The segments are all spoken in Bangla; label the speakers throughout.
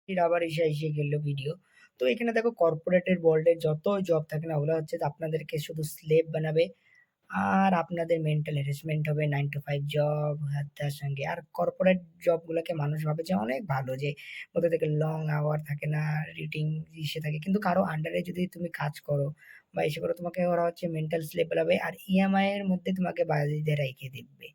Speaker 1: আবার এসে গেল ভিডিও। তো এখানে দেখো কর্পোরেটের ওয়ার্ল্ডের যত জব থাকে না ওগুলা হচ্ছে যে আপনাদেরকে শুধু স্লেভ বানাবে। আর আপনাদের মেন্টাল হ্যারাসমেন্ট হবে 9 to 5 জব তার সঙ্গে। আর কর্পোরেট জবগুলাকে মানুষ ভাবে যে অনেক ভালো যে ওদের থেকে লং আওয়ার থাকে না, রিটিং ইসে থাকে। কিন্তু কারো আন্ডারে যদি তুমি কাজ করো বা ইসে করো তোমাকে ওরা হচ্ছে মেন্টাল স্লেভ বানাবে আর ইএমআই এর মধ্যে তোমাকে বাঁধিয়ে রেখে দিবে।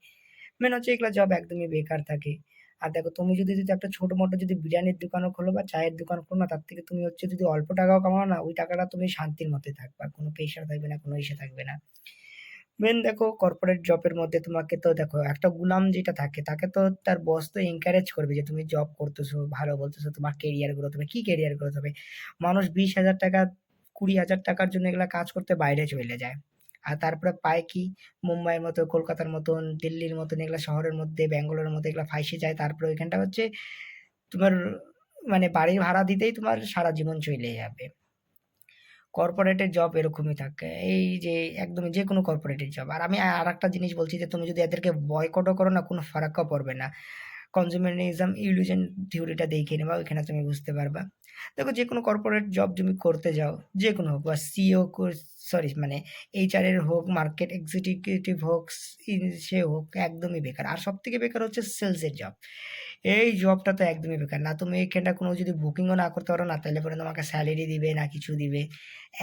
Speaker 1: মেন হচ্ছে এগুলা জব একদমই বেকার থাকে। আর দেখো তুমি যদি একটা ছোট-মোটো যদি বিরিয়ানির দোকানও খোলো বা চায়ের দোকান খোলো না তার থেকে তুমি হচ্ছে যদি অল্প টাকাও কামাও না ওই টাকাটা তুমি শান্তির মধ্যে থাকবা। কোনো প্রেশার থাকবে না, কোনো ইসে থাকবে না। মেন দেখো কর্পোরেট জবের মধ্যে তোমাকে তো দেখো একটা গুলাম যেটা থাকে তাকে তো তার বস তো এনকারেজ করবে যে তুমি জব করতেছো, ভালো বলতেছো, তোমার ক্যারিয়ার গ্রোথ হবে। কি ক্যারিয়ার গ্রোথ হবে? মানুষ 20,000 টাকা, 20,000 টাকার জন্য এগুলা কাজ করতে বাইরে চলে যায়। আর তারপরে পায় কি? মুম্বাইয়ের মতো, কলকাতার মতন, দিল্লির মতন এগুলা শহরের মধ্যে, ব্যাঙ্গালোরের মধ্যে এগুলা ফাইসে যায়। তারপরে ওইখানটা হচ্ছে তোমার মানে বাড়ি ভাড়া দিতেই তোমার সারা জীবন চলে যাবে। কর্পোরেটের জব এরকমই থাকে। এই যে একদমই যেকোনো কর্পোরেটের জব। আর আমি আরেকটা জিনিস বলছি যে তুমি যদি এদেরকে বয়কটও করো না কোনো ফারাকও পড়বে না। কনজুমারিজম ইলিউশন থিওরিটা দেখে নেবা ওইখানে তুমি বুঝতে পারবা। দেখো যেকোনো কর্পোরেট জব তুমি করতে যাও, যেকোনো হোক বা সিইও সরি মানে এইচআর এর হোক, মার্কেট এক্সিকিউটিভ হোক, সে হোক একদমই বেকার। আর সবথেকে বেকার হচ্ছে সেলস এর জব। এই জবটা তো একদমই বেকার। না তুমি এখানটা কোনো যদি বুকিংও না করতে পারো না তাহলে পরে তোমাকে স্যালারি দিবে না কিছু দিবে।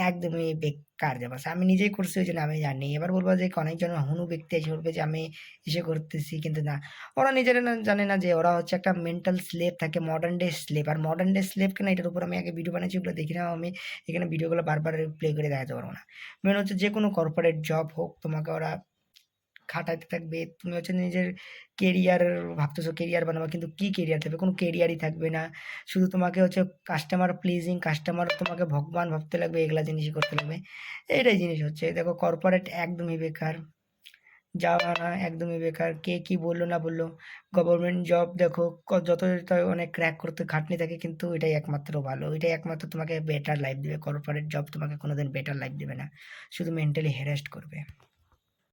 Speaker 1: একদমই বেকার জব আছে। আমি নিজেই করছি ওইজন্য আমি জানি। এবার বলবো যে অনেকজন হনু ব্যক্তি এসে বলবে যে আমি ইসে করতেছি কিন্তু না। ওরা নিজেরা জানে না যে ওরা হচ্ছে একটা মেন্টাল স্লেভ থাকে, মডার্ন ডে স্লেভ। আর মডার্ন ডে স্লেভ কেন এটার উপর আমি আগে ভিডিও বানিয়েছি ওগুলো দেখে নাও। আমি এখানে ভিডিওগুলো বারবার প্লে করে দেখাতে পারবো না। মেন হচ্ছে যে কোনো কর্পোরেট জব হোক তোমাকে ওরা খাটাইতে থাকবে। তুমি হচ্ছে নিজের কেরিয়ার ভাবতেছো কেরিয়ার বানাবা কিন্তু কি কেরিয়ার থাকবে? কোনো কেরিয়ারই থাকবে না। শুধু তোমাকে হচ্ছে কাস্টমার প্লিজিং, কাস্টমার তোমাকে ভগবান ভাবতে লাগবে, এগুলা জিনিসই করতে লাগবে। এইটাই জিনিস হচ্ছে। দেখো কর্পোরেট একদমই বেকার। যাওয়া না একদমই বেকার। কে কি বলল না বলল। গভর্নমেন্ট জব দেখো যত অনেক ক্র্যাক করতে খাটনি থাকে কিন্তু এটাই একমাত্র ভালো। এটাই একমাত্র তোমাকে বেটার লাইফ দিবে। কর্পোরেট জব তোমাকে কোনোদিন বেটার লাইফ দিবে না। শুধু মেন্টালি হ্যারাসড করবে।